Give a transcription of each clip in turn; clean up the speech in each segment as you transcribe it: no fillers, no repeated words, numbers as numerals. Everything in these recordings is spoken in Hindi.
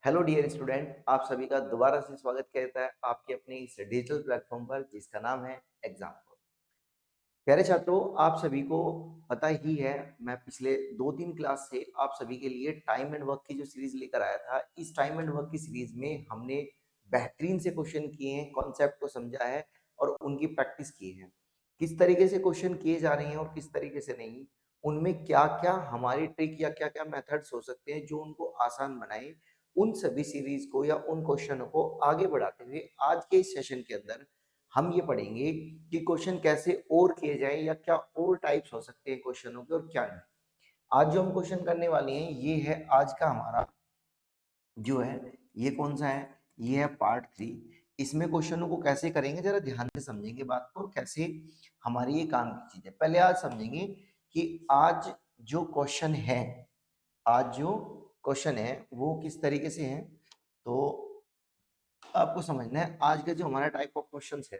हेलो डियर स्टूडेंट, आप सभी का दोबारा से स्वागत करता है आपके अपने इस डिजिटल प्लेटफॉर्म पर जिसका नाम है एग्जाम। प्यारे छात्रों, आप सभी को पता ही है, मैं पिछले 2-3 क्लास से आप सभी के लिए टाइम एंड वर्क की जो सीरीज लेकर आया था। इस टाइम एंड वर्क की सीरीज में हमने बेहतरीन से क्वेश्चन किए हैं, कॉन्सेप्ट को समझा है और उनकी प्रैक्टिस की है। किस तरीके से क्वेश्चन किए जा रहे हैं और किस तरीके से नहीं, उनमें क्या क्या हमारी ट्रिक या क्या क्या मेथड्स हो सकते हैं जो उनको आसान बनाए, उन सभी सीरीज को या उन क्वेश्चनों को आगे बढ़ाते हुए आज के इस सेशन के अंदर हम ये पढ़ेंगे कि क्वेश्चन कैसे और किए जाए या क्या और टाइप्स हो सकते हैं क्वेश्चनों के और क्या नहीं। आज जो हम क्वेश्चन करने वाले हैं ये है आज का हमारा जो है, ये कौन सा है, ये है पार्ट 3। इसमें क्वेश्चनों को कैसे करेंगे जरा ध्यान से समझेंगे बात को और कैसे हमारी ये काम की चीज है। पहले आज समझेंगे कि आज जो क्वेश्चन है, आज जो क्वेश्चन है वो किस तरीके से है। तो आपको समझना है आज का जो हमारा टाइप ऑफ क्वेश्चंस है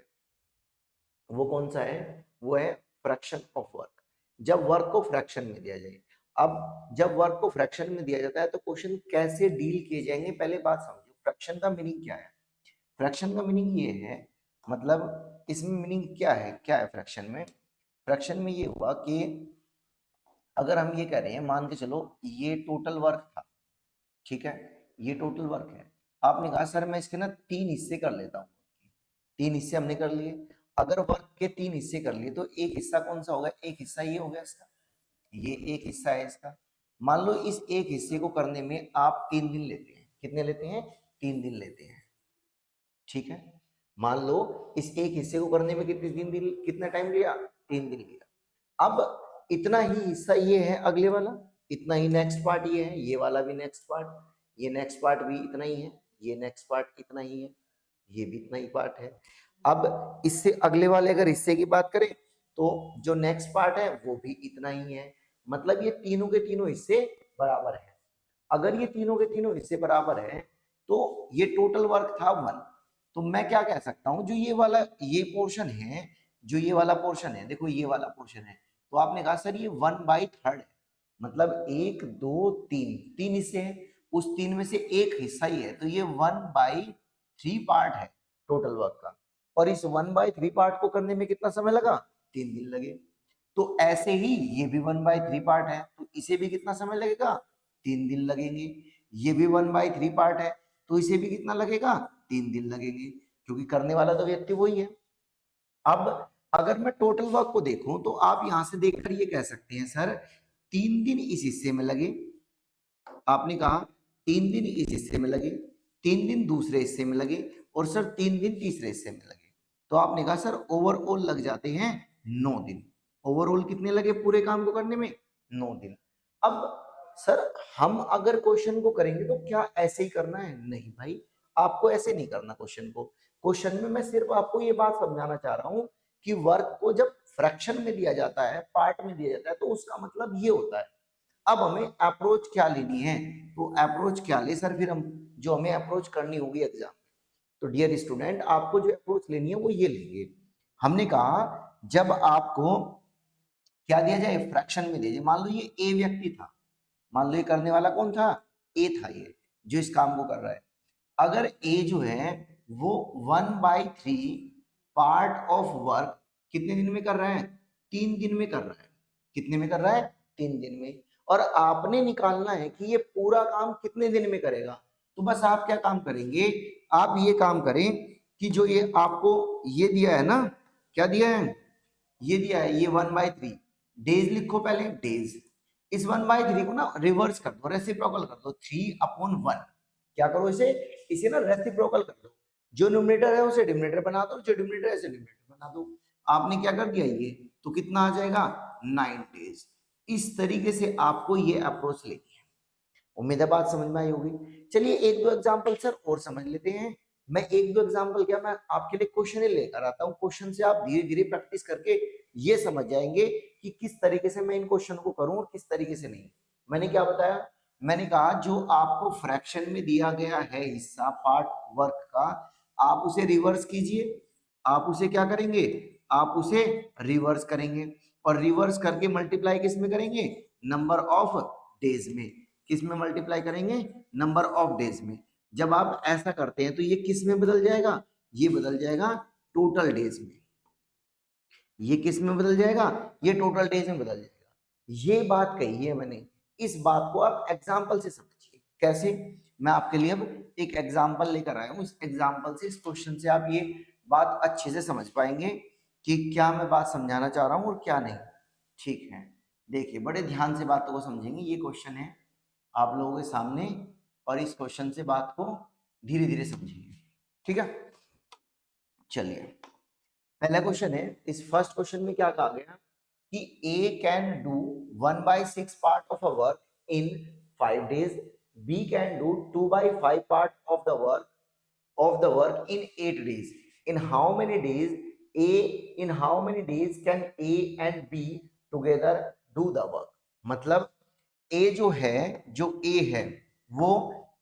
वो कौन सा है, वो है फ्रैक्शन ऑफ वर्क। जब वर्क को फ्रैक्शन में दिया जाए, अब जब वर्क को फ्रैक्शन में दिया जाता है तो क्वेश्चन कैसे डील किए जाएंगे, पहले बात समझो फ्रैक्शन का मीनिंग क्या है। फ्रैक्शन का मीनिंग ये है, मतलब इसमें मीनिंग क्या है फ्रैक्शन में। फ्रैक्शन में ये हुआ कि अगर हम ये कह रहे हैं, मान के चलो ये टोटल वर्क था, ठीक है, ये टोटल वर्क है। आपने कहा सर मैं इसके ना 3 हिस्से कर लेता हूँ, 3 हिस्से हमने कर लिए। अगर वर्क के 3 हिस्से कर लिए तो एक हिस्सा कौन सा होगा, एक हिस्सा ये हो गया इसका, ये एक हिस्सा है इसका। मान लो इस एक हिस्से को करने में आप 3 दिन लेते हैं, कितने लेते हैं, 3 दिन लेते हैं, ठीक है। मान लो इस एक हिस्से को करने में कितना टाइम लिया, 3 दिन लिया। अब इतना ही हिस्सा ये है अगले वाला, इतना ही नेक्स्ट पार्ट ये है, ये वाला भी नेक्स्ट पार्ट, ये नेक्स्ट पार्ट भी इतना ही है, ये नेक्स्ट पार्ट इतना ही है, ये भी इतना ही पार्ट है। अब इससे अगले वाले अगर हिस्से की बात करें तो जो नेक्स्ट पार्ट है वो भी इतना ही है। मतलब ये तीनों के तीनों हिस्से बराबर है। अगर ये तीनों के तीनों हिस्से बराबर है तो ये टोटल वर्क था 1। तो मैं क्या कह सकता हूं, जो ये पोर्शन है, जो ये वाला पोर्शन है, देखो ये वाला पोर्शन है, तो आपने कहा सर ये 1/3 है। मतलब 1 2 3 तीन हिस्से हैं, उस 3 में से एक हिस्सा ही है, तो ये 1/3 पार्ट है टोटल वर्क का। और इस 1/3 पार्ट को करने में कितना समय लगा, 3 दिन लगे। तो ऐसे ही ये भी 1/3 पार्ट है, तो इसे भी कितना समय लगेगा, 3 दिन लगेंगे। ये भी 1/3 पार्ट है, तो इसे भी कितना लगेगा, 3 दिन लगेंगे, क्योंकि करने वाला तो व्यक्ति वही है। अब अगर मैं टोटल वर्क को देखूं तो आप यहां से देखकर ये कह सकते हैं सर 3 दिन इस हिस्से में लगे, आपने कहा 3 दिन इस हिस्से में लगे, 3 दिन दूसरे हिस्से में लगे और सर 3 दिन तीसरे हिस्से में लगे। तो आपने कहा सर ओवरऑल लग जाते हैं 9 दिन। ओवरऑल कितने लगे पूरे काम को करने में, 9 दिन। अब सर हम अगर क्वेश्चन को करेंगे तो क्या ऐसे ही करना है, नहीं भाई, आपको ऐसे नहीं करना क्वेश्चन को। क्वेश्चन में मैं सिर्फ आपको ये बात समझाना चाह रहा हूं कि वर्क को जब फ्रैक्शन में दिया जाता है, पार्ट में दिया जाता है, तो उसका मतलब ये होता है। अब हमें अप्रोच क्या लेनी है, तो अप्रोच क्या ले सर, फिर हम जो हमें अप्रोच करनी होगी एग्जाम में, तो डियर स्टूडेंट आपको जो अप्रोच लेनी है वो ये लेंगे। हमने कहा जब आपको क्या दिया जाए, फ्रैक्शन में दिया जाए। मान लो ये ए व्यक्ति था, मान लो ये करने वाला कौन था, ए था, ये जो इस काम को कर रहा है। अगर ए जो है वो 1/3 पार्ट ऑफ वर्क कितने दिन में कर रहा है, 3 दिन में कर रहा है। कितने में कर रहा है, 3 दिन में। और आपने निकालना है कि ये पूरा काम कितने दिन में करेगा। तो बस आप क्या काम करेंगे, आप ये काम करें कि जो ये आपको ये दिया है ना, क्या दिया है, ये दिया है, ये 1/3 डेज लिखो पहले, डेज। इस 1/3 को ना रिवर्स कर दो, रेसिप्रोकल कर दो, 3/1। क्या करो इसे ना रेसिप्रोकल कर दो। जो न्यूमरेटर है उसे डिनोमिनेटर बना दो, जो डिनोमिनेटर है उसे न्यूमरेटर बना दो। आपने क्या कर दिया, ये तो कितना आ जाएगा, 9 डेज। इस तरीके से आपको ये अप्रोच लेनी है। उम्मीद है बात समझ में आई होगी। चलिए एक दो एग्जांपल सर और समझ लेते हैं। मैं एक दो एग्जांपल क्या, मैं आपके लिए क्वेश्चन लेकर आता हूँ। क्वेश्चन से आप धीरे धीरे प्रैक्टिस करके ये समझ जाएंगे कि किस तरीके से मैं इन क्वेश्चन को करूं और किस तरीके से नहीं। मैंने क्या बताया, मैंने कहा जो आपको फ्रैक्शन में दिया गया है हिस्सा पार्ट वर्क का, आप उसे रिवर्स कीजिए। आप उसे क्या करेंगे, आप उसे रिवर्स करेंगे और रिवर्स करके मल्टीप्लाई किस में करेंगे, नंबर ऑफ डेज में। किस में मल्टीप्लाई करेंगे, नंबर ऑफ डेज में। जब आप ऐसा करते हैं तो ये किस में बदल जाएगा, ये बदल जाएगा टोटल डेज में। ये किस में बदल जाएगा, ये टोटल डेज में बदल जाएगा। ये बात कही है मैंने, इस बात को आप एग्जाम्पल से समझिए। कैसे, मैं आपके लिए अब एक एग्जाम्पल लेकर आया हूं। इस एग्जाम्पल से, इस क्वेश्चन से आप ये बात अच्छे से समझ पाएंगे कि क्या मैं बात समझाना चाह रहा हूं और क्या नहीं। ठीक है, देखिए बड़े ध्यान से बातों को समझेंगे। ये क्वेश्चन है आप लोगों के सामने और इस क्वेश्चन से बात को धीरे धीरे समझिए। ठीक है, चलिए पहला क्वेश्चन है। इस फर्स्ट क्वेश्चन में क्या कहा गया कि A can do 1/6 part of a work in 5 days, B can do 2/5 part of the work in 8 days. In how many days can A and B together do the work? मतलब A जो A है वो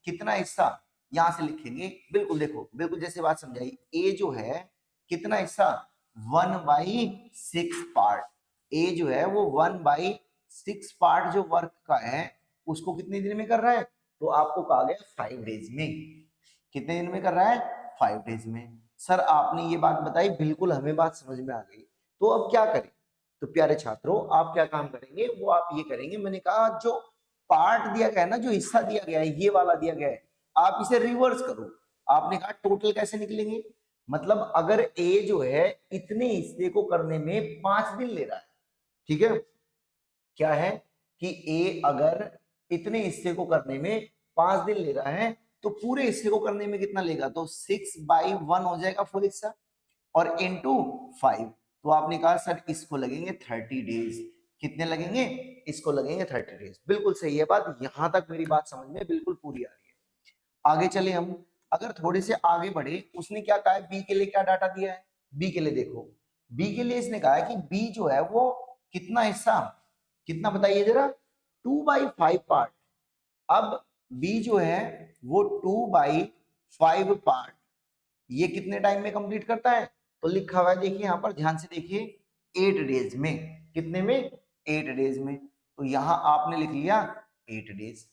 कितना हिस्सा, यहां से लिखेंगे, बिल्कुल देखो, बिल्कुल जैसे बात समझाई। A जो है कितना हिस्सा, 1/6 पार्ट। A जो है वो 1/6 पार्ट जो वर्क का है उसको कितने दिन में कर रहा है, तो आपको कहा गया 5 डेज में। कितने दिन में कर रहा है, 5 डेज में। सर आपने ये बात बताई, बिल्कुल हमें बात समझ में आ गई। तो अब क्या करें, तो प्यारे छात्रों आप क्या काम करेंगे, वो आप ये करेंगे, मैंने कहा जो पार्ट दिया गया है ना, जो हिस्सा दिया गया है, ये वाला दिया गया है, आप इसे रिवर्स करो। आपने कहा टोटल कैसे निकलेंगे, मतलब अगर ए जो है इतने हिस्से को करने में 5 दिन ले रहा है, ठीक है, क्या है कि ए अगर इतने हिस्से को करने में 5 दिन ले रहा है तो पूरे हिस्से को करने में कितना लेगा, तो 6/1 हो जाएगा फुल हिस्सा और इनटू 5। तो आपने कहा सर इसको लगेंगे 30 डेज। कितने लगेंगे, इसको लगेंगे 30 डेज। बिल्कुल सही है बात, यहां तक मेरी बात समझ में बिल्कुल पूरी आ रही है। आगे चले हम, अगर थोड़े से आगे बढ़े, उसने क्या कहा है, बी के लिए क्या डाटा दिया है, बी के लिए देखो, बी के लिए इसने कहा है कि बी जो है वो कितना हिस्सा, कितना बताइए जरा, 2/5 पार्ट। अब बी जो है वो 2/5 पार्ट ये कितने टाइम में कंप्लीट करता है, तो लिखा हुआ है देखिए यहां पर, ध्यान से देखिए, 8 डेज में। कितने में, 8 डेज में। तो यहां आपने लिख लिया 8 डेज।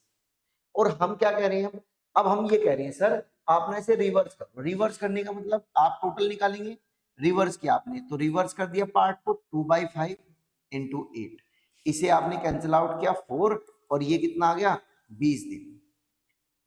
और हम क्या कह रहे हैं, अब हम ये कह रहे हैं सर आपने इसे रिवर्स करो। रिवर्स करने का मतलब आप टोटल निकालेंगे, रिवर्स किया आपने तो रिवर्स कर दिया पार्ट को, 2/5 इंटू 8, इसे आपने कैंसिल आउट किया 4 और ये कितना आ गया, 20 दिन।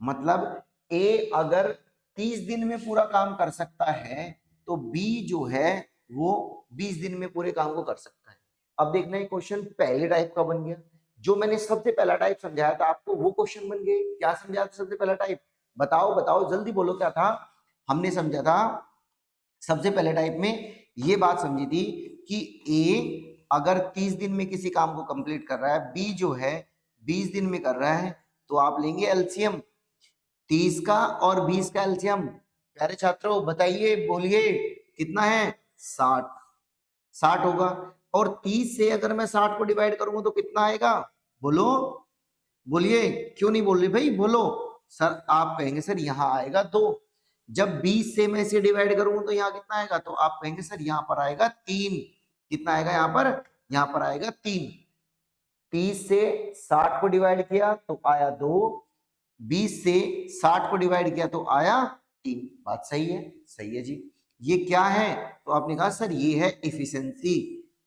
मतलब ए अगर 30 दिन में पूरा काम कर सकता है तो बी जो है वो 20 दिन में पूरे काम को कर सकता है। अब देखना है क्वेश्चन पहले टाइप का बन गया, जो मैंने सबसे पहला टाइप समझाया था आपको वो क्वेश्चन बन गए। क्या समझाया था सबसे पहला टाइप, बताओ बताओ जल्दी बोलो, क्या था, हमने समझा था सबसे पहले टाइप में ये बात समझी थी कि ए अगर 30 दिन में किसी काम को कंप्लीट कर रहा है, बी जो है 20 दिन में कर रहा है, तो आप लेंगे एलसीएम 30 का और 20 का एलसीएम। प्यारे छात्रों बताइए, बोलिए कितना है, 60। 60 होगा, और 30 से अगर मैं 60 को डिवाइड करूंगा तो कितना आएगा, बोलो, बोलिए, क्यों नहीं बोल रही भाई, बोलो। सर आप कहेंगे सर यहाँ आएगा 2। जब 20 से मैं इसे डिवाइड करूंगा तो यहाँ कितना आएगा, तो आप कहेंगे सर यहाँ पर आएगा 3। कितना आएगा यहाँ पर, यहाँ पर आएगा 3। 30 से 60 को डिवाइड किया तो आया 2, 20 से 60 को डिवाइड किया तो आया 3। बात सही है, सही है जी। ये क्या है, तो आपने कहा सर ये है इफिशिएंसी।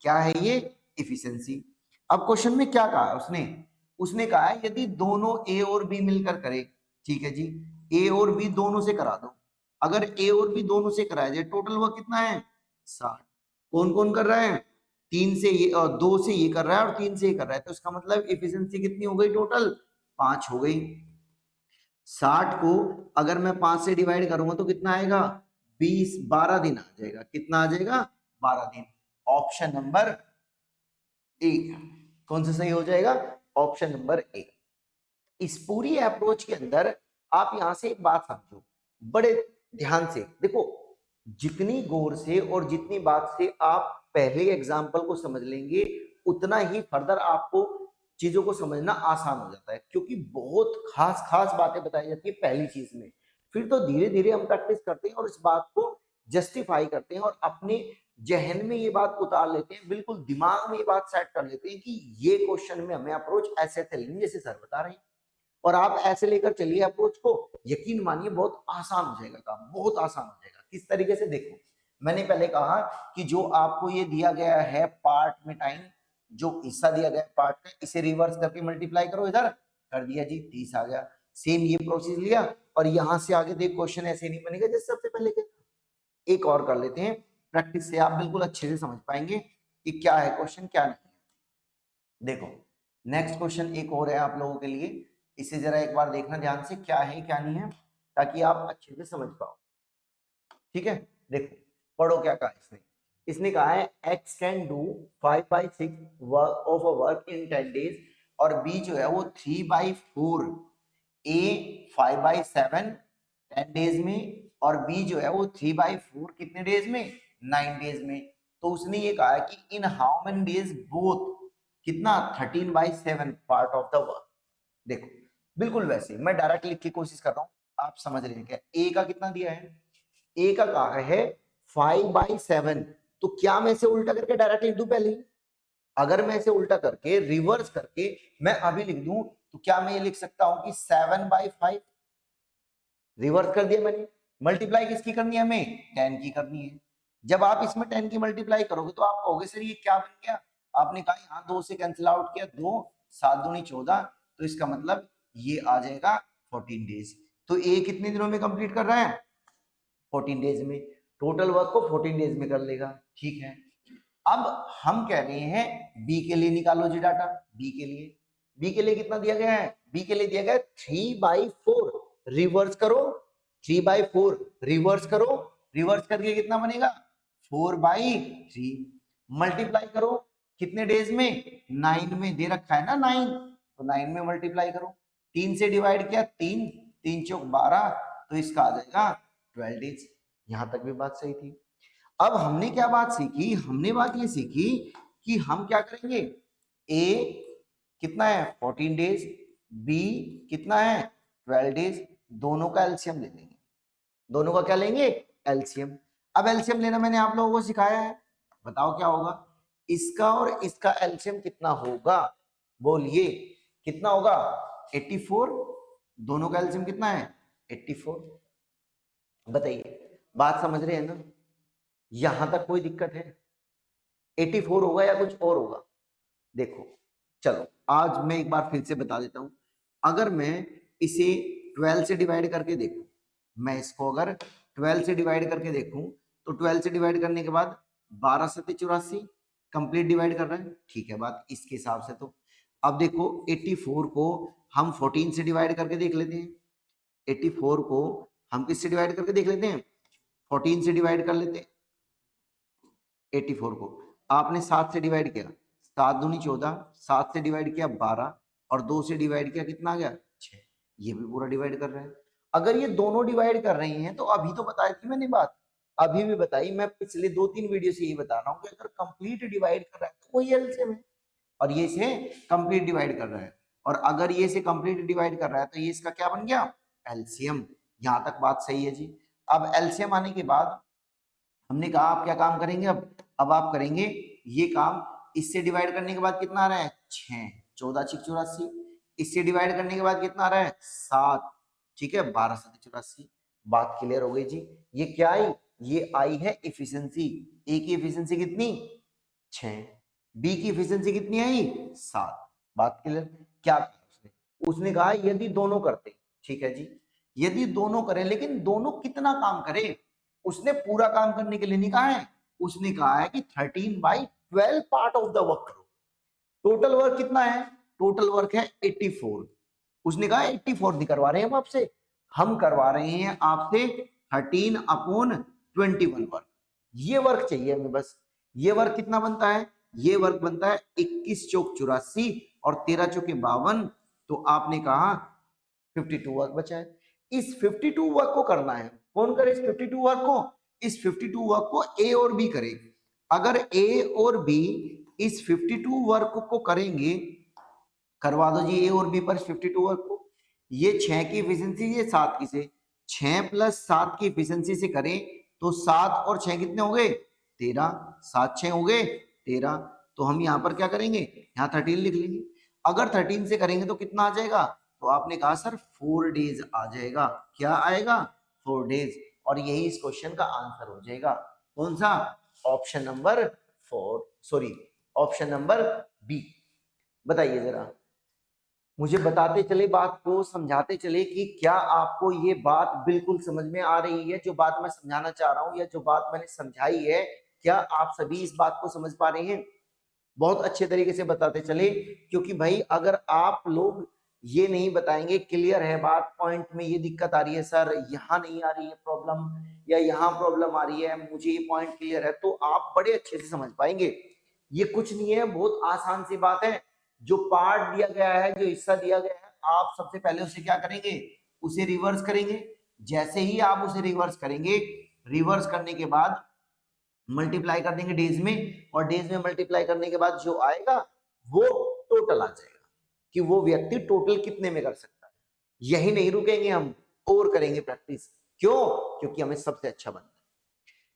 क्या है ये, इफिशिएंसी। अब क्वेश्चन में क्या कहा उसने, उसने कहा है यदि दोनों ए और बी मिलकर करे, ठीक है जी, ए और बी दोनों से करा दो। अगर ए और बी दोनों से कराया जाए, टोटल वर्क कितना है, 60। कौन कौन कर रहा है, 3 से ये और 2 से ये कर रहा है और 3 से ये कर रहा है, तो इसका मतलब इफिशिएंसी कितनी हो गई, टोटल 5 हो गई। 60 को अगर मैं 5 से डिवाइड करूंगा तो कितना आएगा, 20, 12 दिन आ जाएगा। कितना आ जाएगा, 12 दिन। ऑप्शन नंबर ए, कौन सा सही हो जाएगा, ऑप्शन नंबर ए। इस पूरी अप्रोच के अंदर आप यहां से एक बात समझो, बड़े ध्यान से देखो, जितनी गौर से और जितनी बात से आप पहले एग्जाम्पल को समझ लेंगे उतना ही फर्दर आपको चीजों को समझना आसान हो जाता है, क्योंकि बहुत खास खास बातें बताई जाती है पहली चीज में। फिर तो धीरे धीरे हम प्रैक्टिस करते हैं और इस बात को जस्टिफाई करते हैं और अपने जहन में ये बात उतार लेते हैं, बिल्कुल दिमाग में ये बात सेट कर लेते हैं कि ये क्वेश्चन में हमें अप्रोच ऐसे ऐसे लेंगे जैसे सर बता रहे हैं। और आप ऐसे लेकर चलिए अप्रोच को, यकीन मानिए बहुत आसान हो जाएगा काम, बहुत आसान हो जाएगा। किस तरीके से, देखो मैंने पहले कहा कि जो आपको ये दिया गया है पार्ट में टाइम, जो हिस्सा दिया गया है पार्ट का, इसे रिवर्स करके मल्टीप्लाई करो, इधर कर दिया जी 30 आ गया। सेम ये प्रोसेस लिया और यहां से आगे देख क्वेश्चन ऐसे नहीं बनेगा जैसे सबसे पहले के। एक और कर लेते हैं, प्रैक्टिस से आप बिल्कुल अच्छे से समझ पाएंगे कि क्या है क्वेश्चन क्या नहीं है। देखो नेक्स्ट क्वेश्चन एक और है आप लोगों के लिए, इसे जरा एक बार देखना ध्यान से क्या है क्या नहीं है, ताकि आप अच्छे से समझ पाओ। ठीक है, देखो पढ़ो क्या कहा इसने। इसने कहा है x can do 5/6 work of a work in 10 days, और b जो है वो 3/4, a 5/7 10 डेज में, और b जो है वो 3/4 कितने डेज में, 9 डेज में। तो उसने ये कहा है कि in how many days both कितना, 13/7 पार्ट ऑफ द वर्क। देखो बिल्कुल वैसे मैं डायरेक्ट लिख की कोशिश कर रहा हूं, आप समझ रहे हैं क्या। a का कितना दिया है, ए का कहा है 5/7, तो क्या मैं इसे उल्टा करके डायरेक्ट लिख दूं पहले? अगर मैं इसे उल्टा करके रिवर्स करके मैं अभी लिख दूं तो क्या मैं ये लिख सकता हूं कि 7/5? रिवर्स कर दिया मैंने। मल्टीप्लाई किसकी करनी है हमें, 10 की करनी है। जब आप इसमें 10 की मल्टीप्लाई करोगे तो आप कहोगे सर ये क्या बन गया, आपने कहा यहाँ 2 से कैंसिल आउट किया, 2 7 दूनी 14, तो इसका मतलब ये आ जाएगा 14 डेज। तो ए कितने दिनों में कंप्लीट कर रहा है, 14 डेज में। टोटल वर्क को 14 डेज में कर लेगा, ठीक है। अब हम कह रहे हैं बी के लिए निकालो जी डाटा। बी के लिए कितना दिया गया है, बी के लिए दिया गया है 3/4। रिवर्स करो, 3/4 रिवर्स करो, रिवर्स करके कितना बनेगा, 4/3। मल्टीप्लाई करो कितने डेज में, 9 में दे रखा है ना 9, तो 9 में मल्टीप्लाई करो। 3 से डिवाइड किया, 3 3 चौक 12, तो इसका आ जाएगा 12 डेज। यहां तक भी बात सही थी। अब हमने क्या बात सीखी, हमने बात ये सीखी कि हम क्या करेंगे, ए कितना है 14 डेज, बी कितना है 12 डेज, दोनों का एलसीएम ले लेंगे। दोनों का क्या लेंगे, एलसीएम। अब एलसीएम लेना मैंने आप लोगों को सिखाया है, बताओ क्या होगा, इसका और इसका एलसीएम कितना होगा, बोलिए कितना होगा, 84। दोनों का एलसीएम कितना है, 84। बताइए बात समझ रहे हैं ना, यहां तक कोई दिक्कत है, 84 होगा या कुछ और होगा। देखो चलो आज मैं एक बार फिर से बता देता हूं, अगर मैं इसे 12 से डिवाइड करके देखूं, मैं इसको अगर 12 से डिवाइड करके देखूं तो 12 से डिवाइड करने के बाद 12 7 84 कंप्लीट डिवाइड कर रहा है, ठीक है बात इसके हिसाब से। तो अब देखो 84 को हम 14 से डिवाइड करके देख लेते हैं, 84 को हम किससे डिवाइड करके देख लेते हैं, 14 से डिवाइड कर लेते हैं। 84 को आपने 7 से डिवाइड किया, 7 दूनी 14, 7 से डिवाइड किया 12, और 2 से डिवाइड किया कितना आ गया 6। ये भी पूरा डिवाइड कर रहे हैं। अगर ये दोनों डिवाइड कर रहे हैं तो अभी तो बताई थी मैंने बात, अभी भी बताई, मैं पिछले 2-3 वीडियो से यही बता रहा हूँ कि अगर कंप्लीट डिवाइड कर रहा है तो वही एलसीएम है, और ये इसे कंप्लीट डिवाइड कर रहा है, और अगर ये इसे कंप्लीट डिवाइड कर रहा है तो ये इसका क्या बन गया, एलसीएम। यहां तक बात सही है जी। अब एलसीएम आने के बाद हमने कहा आप क्या काम करेंगे, अब आप करेंगे ये काम, इससे डिवाइड करने के बाद कितना आ रहा है 6, 14 6 84, इससे डिवाइड करने के बाद कितना आ रहा है 7, ठीक है 12 7 84। बात क्लियर हो गई जी। ये क्या आई, ये आई है इफिशिएंसी। ए की इफिशिएंसी कितनी 6, बी की इफिशिएंसी कितनी आई 7। बात क्लियर। क्या कहा उसने, उसने कहा यदि दोनों करते, ठीक है जी, यदि दोनों करें, लेकिन दोनों कितना काम करें, उसने पूरा काम करने के लिए नहीं कहा है, उसने कहा है कि 13/12 पार्ट ऑफ द वर्क करो। टोटल वर्क कितना है, टोटल वर्क है 84। उसने कहा 84 नहीं करवा रहे हैं हम आपसे, हम करवा रहे हैं आपसे 13/21 वर्क। ये वर्क चाहिए हमें बस। ये वर्क कितना बनता है, ये वर्क बनता है 21 चौक 84 और 13 चौके 52, तो आपने कहा 52 वर्क बचा है। इस 52 वर्क को करना है, कौन करे इस 52 वर्क को, इस 52 वर्क को ए और बी करे। अगर ए और बी इस 52 वर्क को करेंगे, करवा दो जी ए और बी पर 52 वर्क को, ये 6 की एफिशिएंसी, ये 7 की से, 6 + 7 की एफिशिएंसी से करें तो 7 और 6 कितने हो गए 13, 7 6 हो गए 13। तो हम यहाँ पर क्या करेंगे, यहाँ 13 लिख लेंगे। अगर 13 से करेंगे तो कितना आ जाएगा तो आपने कहा सर 4 डेज आ जाएगा। क्या आएगा? 4 डेज। और यही इस क्वेश्चन का आंसर हो जाएगा। कौन सा? Option number 4, sorry option number B. बताइए जरा, मुझे बताते चले बात को, समझाते चले कि क्या आपको ये बात बिल्कुल समझ में आ रही है, जो बात मैं समझाना चाह रहा हूं या जो बात मैंने समझाई है, क्या आप सभी इस बात को समझ पा रहे हैं? बहुत अच्छे तरीके से बताते चले, क्योंकि भाई अगर आप लोग ये नहीं बताएंगे क्लियर है बात, पॉइंट में ये दिक्कत आ रही है सर, यहाँ नहीं आ रही है प्रॉब्लम, या यहाँ प्रॉब्लम आ रही है, मुझे ये पॉइंट क्लियर है, तो आप बड़े अच्छे से समझ पाएंगे। ये कुछ नहीं है, बहुत आसान सी बात है। जो पार्ट दिया गया है, जो हिस्सा दिया गया है, आप सबसे पहले उसे क्या करेंगे? उसे रिवर्स करेंगे। जैसे ही आप उसे रिवर्स करेंगे, रिवर्स करने के बाद मल्टीप्लाई कर देंगे डेज में, और डेज में मल्टीप्लाई करने के बाद जो आएगा वो टोटल आ जाएगा, कि वो व्यक्ति टोटल कितने में कर सकता है। यही नहीं रुकेंगे हम, और करेंगे प्रैक्टिस। क्यों? क्योंकि हमें सबसे अच्छा बनना है,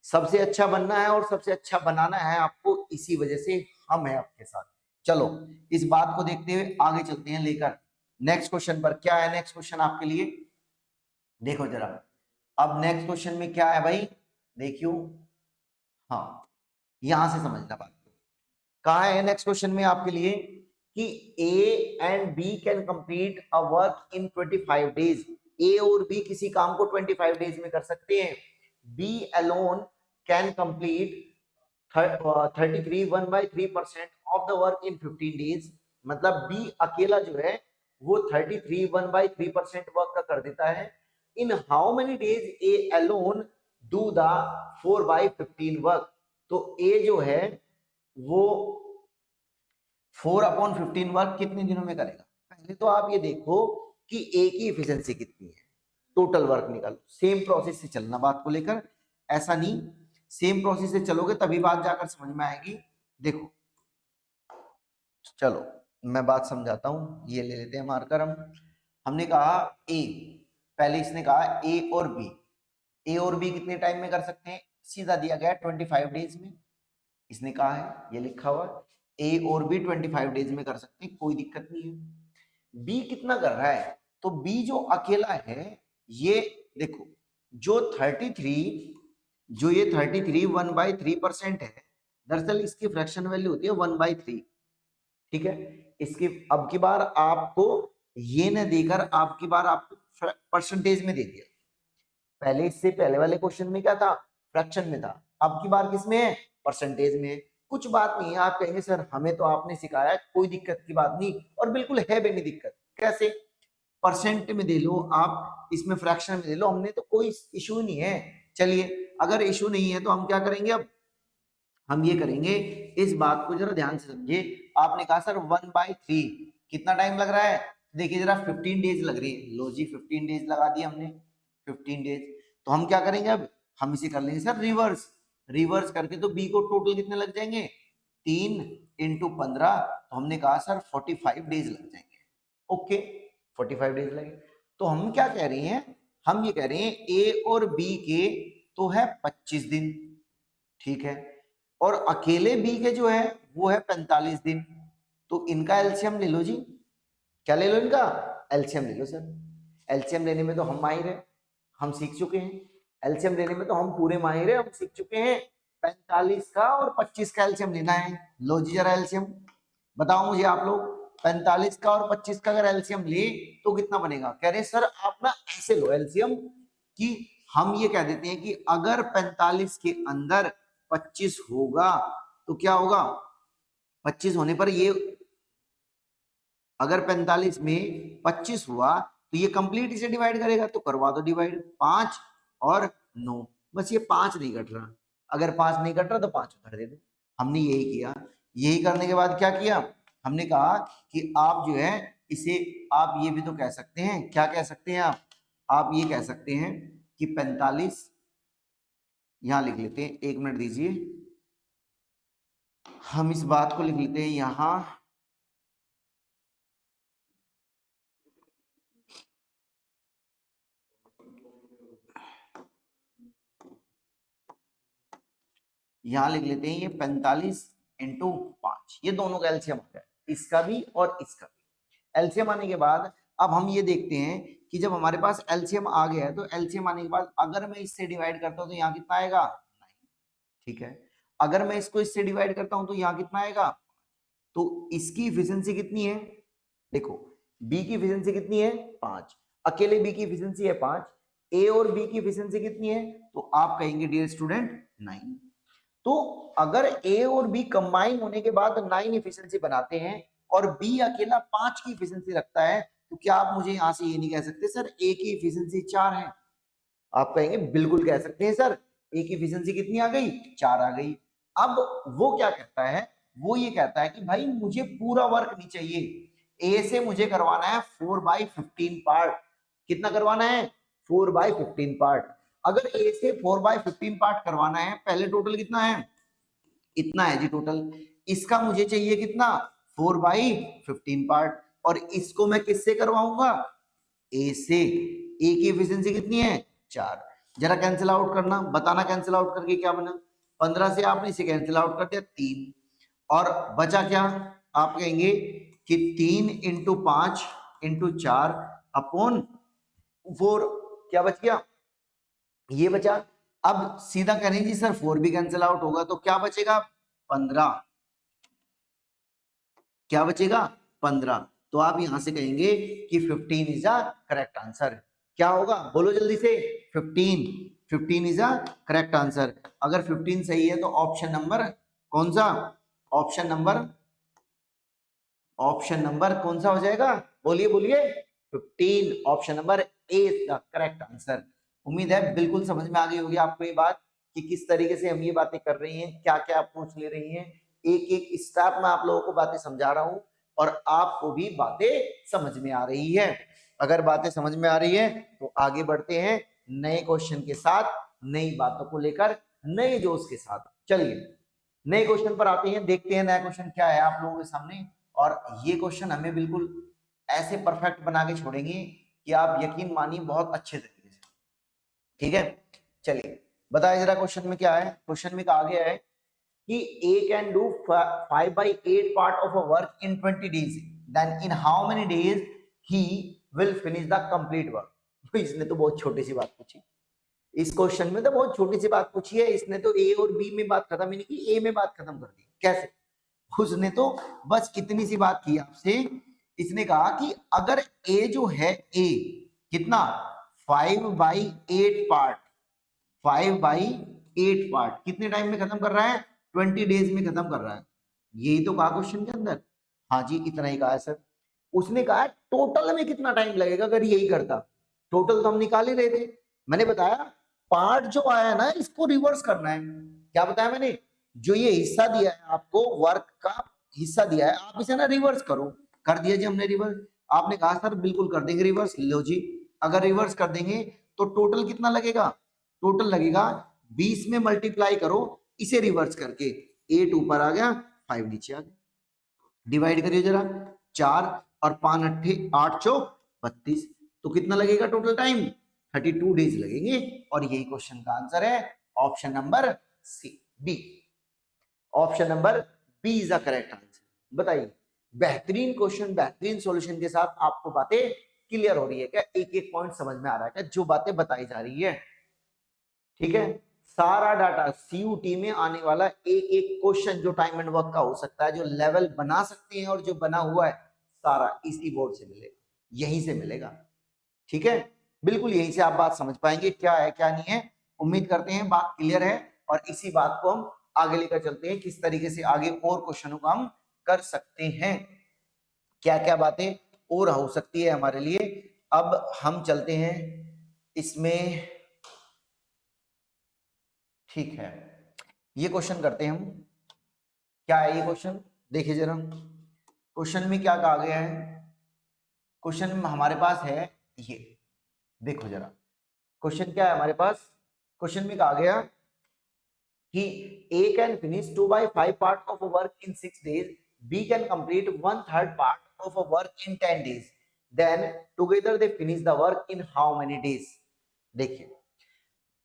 सबसे अच्छा बनना है, और सबसे अच्छा बनाना है आपको, इसी वजह से हम हैं आपके साथ। चलो इस बात को देखते हुए आगे चलते हैं लेकर नेक्स्ट क्वेश्चन पर। क्या है नेक्स्ट क्वेश्चन आपके लिए? देखो जरा, अब नेक्स्ट क्वेश्चन में क्या है भाई, देखियो। हाँ, यहां से समझना बात को। कहा है नेक्स्ट क्वेश्चन में आपके लिए कि A and B can complete a work in 25 days. A और बी किसी काम को 25 डेज में कर सकते हैं। B alone can complete 33 1/3% of the work in 15 days. मतलब बी अकेला जो है वो 33 1/3% वर्क का कर देता है। In how many days A alone do the 4/15 work. तो ए जो है वो 4/15 वर्क कितने दिनों में करेगा? पहले तो आप ये देखो कि ए की इफिशिएंसी कितनी है, टोटल वर्क निकालो। सेम प्रोसेस से चलना बात को लेकर, ऐसा नहीं, सेम प्रोसेस से चलोगे तभी बात जाकर समझ में आएगी। देखो चलो मैं बात समझाता हूं, ये ले लेते हैं मार्कर हम। हमने कहा ए, पहले इसने कहा ए और बी। ए और बी कितने टाइम में कर सकते हैं? सीधा दिया गया 25 डेज में, इसने कहा है, ये लिखा हुआ ए और बी 25 डेज में कर सकते हैं, कोई दिक्कत नहीं है। बी कितना कर रहा है? तो बी जो अकेला है, ये देखो, जो 33, जो ये 33 1/3% है, दरअसल इसकी फ्रैक्शन वैल्यू होती है 1/3। ठीक है, इसकी अब की बार आपको ये न देकर आपकी बार आपको परसेंटेज में दे दिया। पहले इससे पहले वाले क्वेश्चन में क्या था? फ्रैक्शन में था। अब की बार किस में है? परसेंटेज में। कुछ बात नहीं है, आप कहेंगे सर हमें तो आपने सिखाया, कोई दिक्कत की बात नहीं, और बिल्कुल है भी नहीं दिक्कत। कैसे? परसेंट में दे लो आप, इसमें फ्रैक्शन में दे लो, हमने तो कोई इशू नहीं है। चलिए, अगर इशू नहीं है तो हम क्या करेंगे? अब हम ये करेंगे, इस बात को जरा ध्यान से समझिए। आपने कहा सर 1/3 कितना टाइम लग रहा है? देखिए जरा 15 डेज लग रही है। लो जी 15 डेज लगा दिए हमने, 15 डेज। तो हम क्या करेंगे अब? हम इसे कर लेंगे सर रिवर्स। रिवर्स करके तो बी को टोटल कितने लग जाएंगे? 3 × 15। तो हमने कहा सर 45 डेज लग जाएंगे। ओके, 45 डेज लगे। तो हम क्या कह रहे हैं? हम ये कह रहे हैं ए और बी के तो है 25 दिन, ठीक है, और अकेले बी के जो है वो है 45 दिन। तो इनका एलसीएम ले लो जी। क्या ले लो? इनका एलसीएम ले लो सर। एलसीएम लेने में तो हम माहिर है, हम सीख चुके हैं। एलसीएम लेने में तो हम पूरे माहिर है, हम सीख चुके हैं। 45 का और 25 का एलसीएम लेना है। लो जी जरा एलसीएम बताओ मुझे आप लोग, 45 का और 25 का अगर एलसीएम ले तो कितना बनेगा? कह रहे सर आप ना ऐसे लो एलसीएम कि हम ये कह देते हैं कि अगर 45 के अंदर 25 होगा तो क्या होगा? 25 होने पर ये, अगर 45 में 25 हुआ तो ये कंप्लीट इसे डिवाइड करेगा, तो करवा दो डिवाइड। 5 और 9, बस ये 5 नहीं कट रहा। अगर 5 नहीं कट रहा तो 5 उधर दे दो। हमने यही किया। यही करने के बाद क्या किया? हमने कहा कि आप जो है इसे, आप ये भी तो कह सकते हैं, क्या कह सकते हैं आप ये कह सकते हैं कि 45, यहां लिख लेते हैं, 1 मिनट दीजिए, हम इस बात को लिख लेते हैं यहां। यहां लिख लेते हैं ये 45 × 5, ये दोनों का एलसीएम आता है, इसका भी और इसका भी। एलसीएम आने के बाद अब हम ये देखते हैं कि जब हमारे पास एलसीएम आ गया है तो एलसीएम आने के बाद अगर मैं इससे डिवाइड करता हूं तो यहाँ कितना आएगा, 9। ठीक है, अगर मैं इसको इससे डिवाइड करता हूं तो यहाँ कितना आएगा, तो इसकी इफिशिएंसी कितनी है, देखो बी की इफिशिएंसी कितनी है 5, अकेले बी की इफिशिएंसी है 5, ए और बी की इफिशिएंसी कितनी है, तो आप कहेंगे डियर स्टूडेंट 9। तो अगर ए और बी कंबाइन होने के बाद 9 इफिशिएंसी बनाते हैं और बी अकेला 5 की इफिशिएंसी रखता है, तो क्या आप मुझे यहां से ये नहीं कह सकते सर ए की इफिशिएंसी 4 है, आप कहेंगे बिल्कुल कह सकते हैं सर, ए की इफिशिएंसी कितनी आ गई, 4 आ गई। अब वो क्या कहता है, वो ये कहता है कि भाई मुझे पूरा वर्क नहीं चाहिए, ए से मुझे करवाना है 4/15 पार्ट, कितना करवाना है 4/15 पार्ट। अगर ए से 4/15 पार्ट करवाना है, पहले टोटल कितना है, इतना है जी टोटल, इसका मुझे चाहिए कितना 4/15 पार्ट, और इसको मैं किससे करवाऊंगा, ए से, ए की एफिशिएंसी कितनी है 4, जरा कैंसिल आउट करना, बताना कैंसिल आउट करके क्या बना, 15 से आपने इसे कैंसिल आउट कर दिया 3, और बचा क्या, आप कहेंगे कि 3 इंटू 5 इंटू 4 अपॉन 4, क्या बच गया, ये बचा। अब सीधा करें जी सर 4 भी कैंसिल आउट होगा तो क्या बचेगा 15, क्या बचेगा 15, तो आप यहां से कहेंगे कि 15 इज अ करेक्ट आंसर, क्या होगा बोलो जल्दी से, 15 इज अ करेक्ट आंसर। अगर 15 सही है तो ऑप्शन नंबर कौन सा, ऑप्शन नंबर कौन सा हो जाएगा, बोलिए बोलिए 15, option number A is the correct answer. उम्मीद है बिल्कुल समझ में आ गई होगी आपको ये बात कि किस तरीके से हम ये बातें कर रही हैं, क्या क्या आप पूछ ले रही हैं, एक एक स्टेप में आप लोगों को बातें समझा रहा हूं और आपको भी बातें समझ में आ रही है। अगर बातें समझ में आ रही है तो आगे बढ़ते हैं नए क्वेश्चन के साथ, नई बातों को लेकर, नए जोश के साथ। चलिए नए क्वेश्चन पर आते हैं, देखते हैं नया क्वेश्चन क्या है आप लोगों के सामने, और ये क्वेश्चन हमें बिल्कुल ऐसे परफेक्ट बना के छोड़ेंगे कि आप यकीन मानिए बहुत अच्छे तरीके से। ठीक है, चलिए बताइए जरा क्वेश्चन में क्या है, क्वेश्चन में कहा गया है कि A can do 5/8 part of a work in 20 days, then in how many days he will finish the complete work। तो इसने तो बहुत छोटी सी बात पूछी, इस क्वेश्चन में तो बहुत छोटी सी बात पूछी है, इसने तो ए और बी में बात खत्म ही नहीं की, ए में बात खत्म कर दी, कैसे, उसने तो बस इतनी सी बात की आपसे, इसने कहा कि अगर ए जो है ए कितना 5/8 पार्ट, 5/8 पार्ट कितने टाइम में खत्म कर रहा है, 20 डेज में खत्म कर रहा है, यही तो कहा क्वेश्चन के अंदर, हाँ जी इतना ही कहा है सर। उसने कहा टोटल में कितना टाइम लगेगा अगर यही करता, टोटल तो हम निकाल ही रहे थे, मैंने बताया पार्ट जो आया ना इसको रिवर्स करना है, क्या बताया मैंने, जो ये हिस्सा दिया है आपको वर्क का हिस्सा दिया है, आप इसे ना रिवर्स करो, कर दिया जी हमने रिवर्स, आपने कहा सर बिल्कुल कर देंगे रिवर्स, लो जी अगर रिवर्स कर देंगे तो टोटल कितना लगेगा, टोटल लगेगा 20 में मल्टीप्लाई करो इसे रिवर्स करके, 8 ऊपर आ गया 5 नीचे आ गया, डिवाइड करिए जरा, 4 और 5 अट्ठे 8 चौक 32, तो कितना लगेगा टोटल टाइम 32 डेज लगेंगे, और यही क्वेश्चन का आंसर है option number C, B, option number B is the correct answer. बताइए बेहतरीन क्वेश्चन बेहतरीन सॉल्यूशन के साथ आपको बातें क्लियर हो रही है क्या, एक एक पॉइंट समझ में आ रहा है क्या जो बातें बताई जा रही है, ठीक है, सारा डाटा सीयूटी में आने वाला एक एक क्वेश्चन जो टाइम एंड वर्क का हो सकता है, जो लेवल बना सकते हैं और जो बना हुआ है सारा इसी बोर्ड से मिलेगा, यहीं से मिलेगा, ठीक है, बिल्कुल यहीं से आप बात समझ पाएंगे क्या है क्या नहीं है। उम्मीद करते हैं बात क्लियर है और इसी बात को हम आगे लेकर चलते हैं, किस तरीके से आगे और क्वेश्चनों को हम कर सकते हैं, क्या क्या बातें और हो सकती है हमारे लिए। अब हम चलते हैं इसमें, ठीक है, ये क्वेश्चन करते हैं हम, क्या है ये क्वेश्चन, देखिए जरा क्वेश्चन में क्या कहा गया है, क्वेश्चन में हमारे पास है ये, देखो जरा क्वेश्चन क्या है हमारे पास, क्वेश्चन में कहा गया कि A can finish 2/5 part of a work in 6 days, B can complete 1/3 part of a work in 10 days, then together they finish the work in how many days। देखिए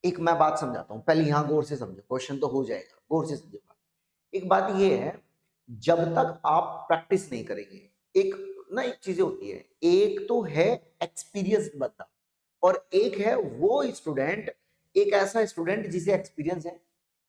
एक मैं बात समझाता हूं, पहले यहां गौर से समझो, क्वेश्चन तो हो जाएगा, गौर से समझो। एक बात ये है जब तक आप प्रैक्टिस नहीं करेंगे, एक ना एक चीजें होती है, एक तो है एक्सपीरियंस्ड बंदा और एक है वो स्टूडेंट, एक ऐसा स्टूडेंट जिसे एक्सपीरियंस है,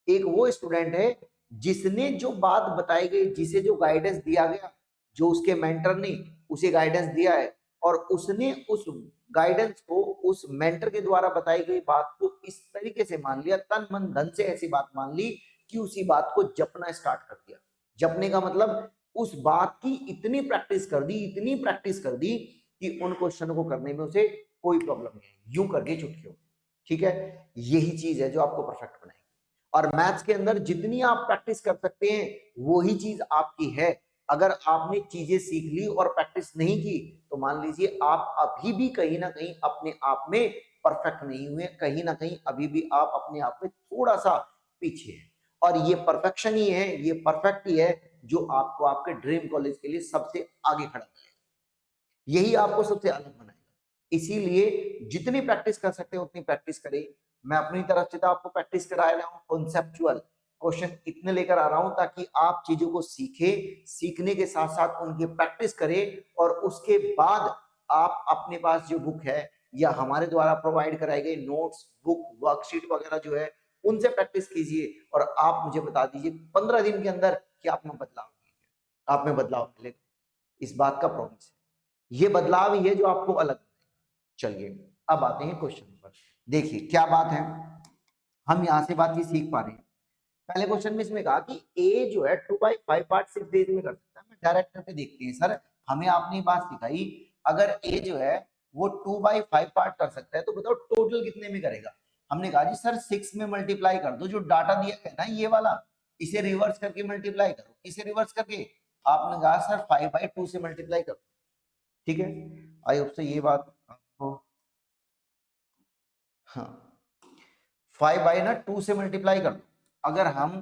एक वो स्टूडेंट है जिसने जो बात बताई गई, जिसे जो गाइडेंस दिया गया, जो उसके मेंटर ने उसे गाइडेंस दिया है और उसने उस गाइडेंस को उस मेंटर के द्वारा बताई गई बात को इस तरीके से मान लिया, तन मन धन से ऐसी बात मान ली कि उसी बात को जपना स्टार्ट कर दिया। जपने का मतलब उस बात की इतनी प्रैक्टिस कर दी, इतनी प्रैक्टिस कर दी कि उन क्वेश्चन को करने में उसे कोई प्रॉब्लम नहीं है, यूं करके चुटकियों। ठीक है, यही चीज है जो आपको परफेक्ट बनाएगी। और मैथ्स के अंदर जितनी आप प्रैक्टिस कर सकते हैं वही चीज आपकी है। अगर आपने चीजें सीख ली और प्रैक्टिस नहीं की तो मान लीजिए आप अभी भी कहीं ना कहीं अपने आप में परफेक्ट नहीं हुए, कहीं ना कहीं अभी भी आप अपने आप में थोड़ा सा पीछे हैं। और ये परफेक्शन ही है, ये परफेक्ट ही है जो आपको आपके ड्रीम कॉलेज के लिए सबसे आगे खड़ा करेगा, यही आपको सबसे अलग बनाएगा। इसीलिए जितनी प्रैक्टिस कर सकते हो उतनी प्रैक्टिस करें। मैं अपनी तरफ से तो आपको प्रैक्टिस करा रहा हूँ, कॉन्सेप्चुअल क्वेश्चन इतने लेकर आ रहा हूं ताकि आप चीजों को सीखे, सीखने के साथ साथ उनकी प्रैक्टिस करें और उसके बाद आप अपने पास जो बुक है या हमारे द्वारा प्रोवाइड कराई गई नोट्स, बुक, वर्कशीट वगैरह जो है उनसे प्रैक्टिस कीजिए और आप मुझे बता दीजिए 15 दिन के अंदर कि आप में बदलाव, आप में बदलाव मिलेगा, इस बात का प्रॉमिस है। ये बदलाव ही है जो आपको अलग। चलिए अब आते हैं क्वेश्चन पर। देखिए क्या बात है, हम यहां से बात ये सीख पा रहे हैं। पहले क्वेश्चन में इसमें कहा कि ए जो है 2/5 पार्ट 6 डेज में कर सकता है। मैं डायरेक्ट करके देखते हैं सर, हमें आपने बात सिखाई, अगर ए जो है वो 2/5 पार्ट कर सकता है तो बताओ टोटल कितने में करेगा। हमने कहा जी सर 6 में मल्टीप्लाई कर दो, जो डाटा दिया गया ना ये वाला, इसे रिवर्स करके मल्टीप्लाई करो। इसे रिवर्स करके आपने कहा सर 5/2 से मल्टीप्लाई करो। ठीक है, आई होप से ये बात आपको, हाँ 5/2 से मल्टीप्लाई कर दो। अगर हम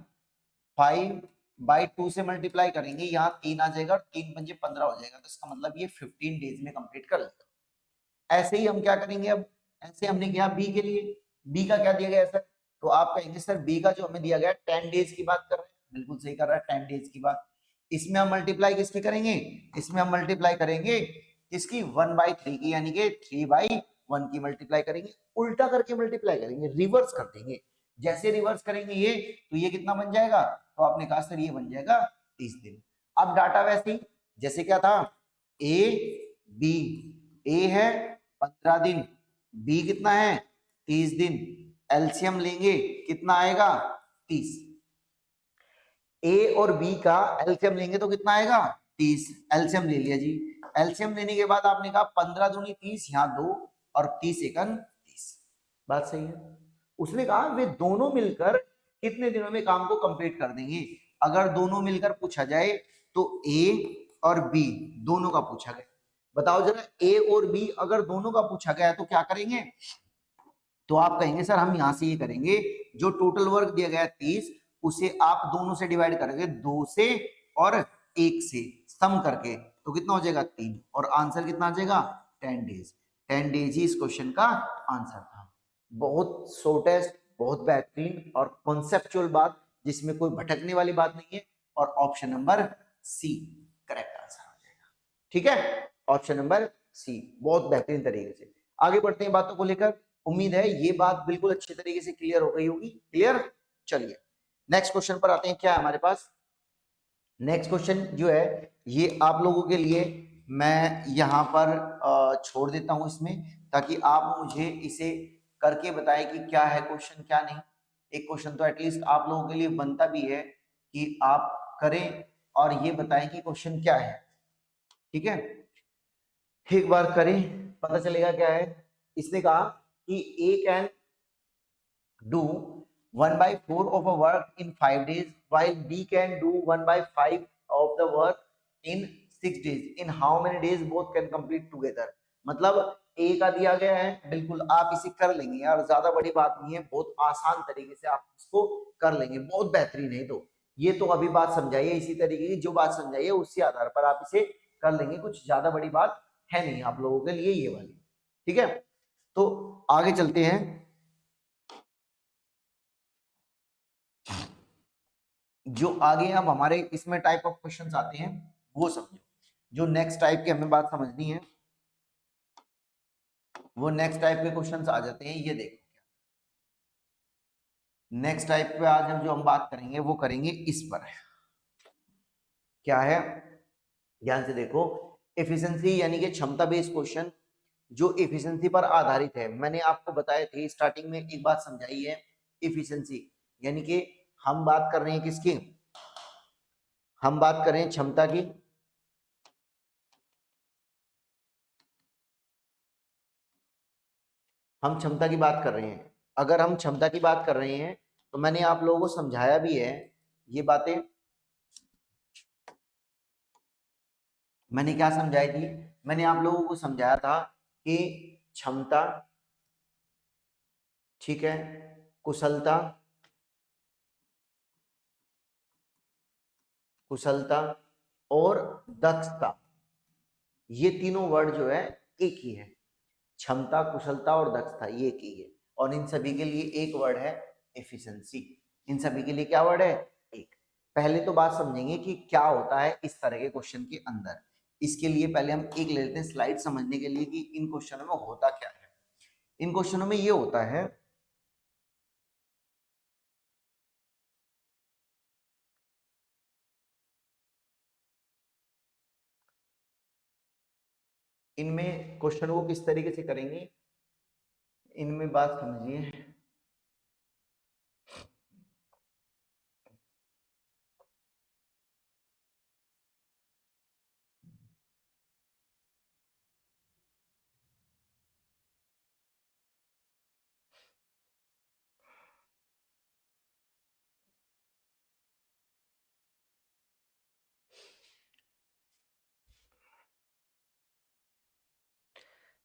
5/2 से मल्टीप्लाई करेंगे, यहाँ 3 आ जाएगा और 3×5 = 15 हो जाएगा, तो इसका मतलब ये 15 डेज में कंप्लीट कर लेगा। ऐसे ही हम क्या करेंगे, अब ऐसे हमने किया बी के लिए, बी का क्या दिया गया सर, तो आप कहेंगे सर बी का जो हमें दिया गया 10 डेज की बात कर रहे हैं, बिल्कुल सही कर रहा है 10 डेज की बात। इसमें हम मल्टीप्लाई किसकी करेंगे, इसमें हम मल्टीप्लाई करेंगे किसकी 1/3 की, यानी कि 3/1 की मल्टीप्लाई करेंगे, उल्टा करके मल्टीप्लाई करेंगे, रिवर्स कर देंगे। जैसे रिवर्स करेंगे ये, तो ये कितना बन जाएगा, तो आपने कहा सर ये बन जाएगा 30 दिन। अब डाटा वैसे ही जैसे क्या था, ए बी, ए है 15 दिन, बी कितना है 30 दिन, एलसीएम लेंगे कितना आएगा 30। ए और बी का एलसीएम लेंगे तो कितना आएगा 30, एलसीएम ले लिया जी। एलसीएम लेने के बाद आपने कहा 15 दूनी 30, यहाँ 2 और 30 एकन 30, बात सही है। उसने कहा वे दोनों मिलकर कितने दिनों में काम को कंप्लीट कर देंगे। अगर दोनों मिलकर पूछा जाए तो ए और बी दोनों का पूछा गया, बताओ जरा ए और बी अगर दोनों का पूछा गया तो क्या करेंगे, तो आप कहेंगे सर हम यहां से ये करेंगे, जो टोटल वर्क दिया गया 30 उसे आप दोनों से डिवाइड करेंगे, 2 से और 1 से सम करके, तो कितना हो जाएगा 3 और आंसर कितना आ जाएगा 10 डेज। 10 डेज ही इस क्वेश्चन का आंसर था। बहुत शॉर्टेस्ट, बहुत बेहतरीन और कॉन्सेप्चुअल बात, जिसमें कोई भटकने वाली बात नहीं है, और option number C correct answer आ जाएगा। ठीक है, ऑप्शन नंबर सी बहुत बेहतरीन तरीके से। आगे बढ़ते हैं बातों को लेकर, उम्मीद है ये बात बिल्कुल अच्छे तरीके से क्लियर हो गई होगी। क्लियर, चलिए नेक्स्ट क्वेश्चन पर आते हैं। क्या है हमारे पास नेक्स्ट क्वेश्चन जो है, ये आप लोगों के लिए मैं यहां पर छोड़ देता हूं इसमें, ताकि आप मुझे इसे करके बताएं कि क्या है क्वेश्चन क्या नहीं। एक क्वेश्चन तो एटलीस्ट आप लोगों के लिए बनता भी है कि आप करें और ये बताएं कि क्वेश्चन क्या है। ठीक है, एक बार करें पता चलेगा क्या है। इसने कहा कि ए can do 1/4 of a work in 5 days while B can do 1/5 of the work in 6 days. In how many days both can complete together? मतलब A का दिया गया है, बिल्कुल आप इसे कर लेंगे यार, ज्यादा बड़ी बात नहीं है, बहुत आसान तरीके से आप इसको कर लेंगे, बहुत बेहतरीन है। तो ये तो अभी बात समझाइए, इसी तरीके की जो बात समझाइए उसी आधार पर आप इसे कर लेंगे, कुछ ज्यादा बड़ी बात है नहीं आप लोगों के लिए ये वाली। ठीक है, तो आगे चलते हैं। जो आगे अब हमारे इसमें टाइप ऑफ क्वेश्चंस आते हैं वो समझो। जो नेक्स्ट टाइप की हमें बात समझनी है, वो नेक्स्ट टाइप के क्वेश्चंस आ जाते हैं। ये देखो, नेक्स्ट टाइप पे आज हम जो हम बात करेंगे वो करेंगे इस पर, क्या है, ध्यान से देखो। एफिशिएंसी यानी कि क्षमता बेस्ड क्वेश्चन जो एफिशिएंसी पर आधारित है। मैंने आपको बताया थे स्टार्टिंग में, एक बात समझाई है, एफिशिएंसी यानी कि हम बात कर रहे हैं किसकी, हम बात कर रहे हैं क्षमता की, हम क्षमता की बात कर रहे हैं। अगर हम क्षमता की बात कर रहे हैं तो मैंने आप लोगों को समझाया भी है ये बातें। मैंने क्या समझाई थी, मैंने आप लोगों को समझाया था कि क्षमता, ठीक है, कुशलता, कुशलता और दक्षता, ये तीनों वर्ड जो है एक ही है। क्षमता, कुशलता और दक्षता ये एक ही है। और इन सभी के लिए एक वर्ड है एफिशिएंसी। इन सभी के लिए क्या वर्ड है, एक। पहले तो बात समझेंगे कि क्या होता है इस तरह के क्वेश्चन के अंदर। इसके लिए पहले हम एक ले लेते हैं स्लाइड समझने के लिए कि इन क्वेश्चनों में होता क्या है। इन क्वेश्चनों में ये होता है, इनमें क्वेश्चनों को किस तरीके से करेंगे, इनमें बात समझिए।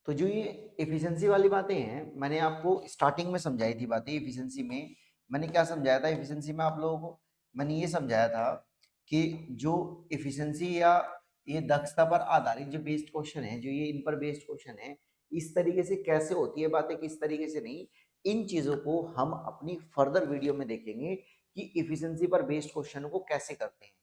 तो जो ये एफिशिएंसी वाली बातें हैं, मैंने आपको स्टार्टिंग में समझाई थी बातें एफिशिएंसी में। मैंने क्या समझाया था एफिशिएंसी में आप लोगों को, मैंने ये समझाया था कि जो एफिशिएंसी या ये दक्षता पर आधारित जो बेस्ड क्वेश्चन है, जो ये इन पर बेस्ड क्वेश्चन है, इस तरीके से कैसे होती है बातें, किस तरीके से नहीं, इन चीजों को हम अपनी फर्दर वीडियो में देखेंगे कि एफिशिएंसी पर बेस्ड क्वेश्चन को कैसे करते हैं,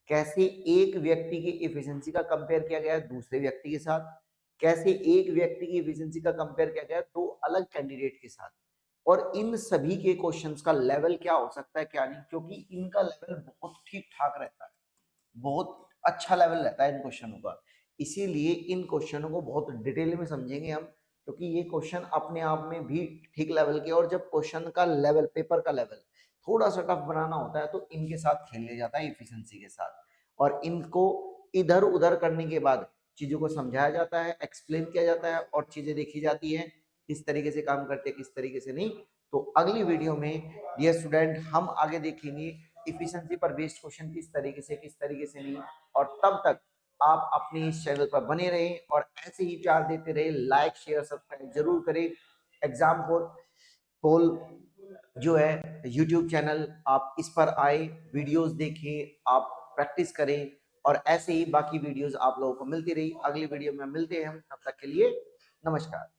कैसे एक व्यक्ति की एफिशिएंसी का कंपेयर किया गया है दूसरे व्यक्ति के साथ, कैसे एक व्यक्ति की एफिशिएंसी का कंपेयर किया गया दो अलग कैंडिडेट के साथ, और इन सभी के क्वेश्चंस का लेवल क्या हो सकता है क्या नहीं, क्योंकि इनका लेवल बहुत ठीक ठाक रहता है, बहुत अच्छा लेवल रहता है इन क्वेश्चनों का। इसीलिए इन क्वेश्चनों को बहुत डिटेल में समझेंगे हम, क्योंकि ये क्वेश्चन अपने आप में भी ठीक लेवल के, और जब क्वेश्चन का लेवल, पेपर का लेवल थोड़ा सा टफ बनाना होता है तो इनके साथ खेल लिया जाता है, एफिशिएंसी के साथ। और इनको इधर उधर करने के बाद चीजों को समझाया जाता है, एक्सप्लेन किया जाता है, और चीजें देखी जाती है किस तरीके से काम करते हैं, किस तरीके से नहीं। तो अगली वीडियो में डियर स्टूडेंट हम आगे देखेंगे इफिशिएंसी पर बेस्ड क्वेश्चन किस तरीके से नहीं। और तब तक आप अपने इस चैनल पर बने रहें और ऐसे ही प्यार देते रहे, लाइक शेयर सब्सक्राइब जरूर करें। एग्जाम पोल जो है यूट्यूब चैनल, आप इस पर आए, वीडियोस देखें, आप प्रैक्टिस करें, और ऐसे ही बाकी वीडियोस आप लोगों को मिलती रही। अगली वीडियो में मिलते हैं हम, तब तक के लिए नमस्कार।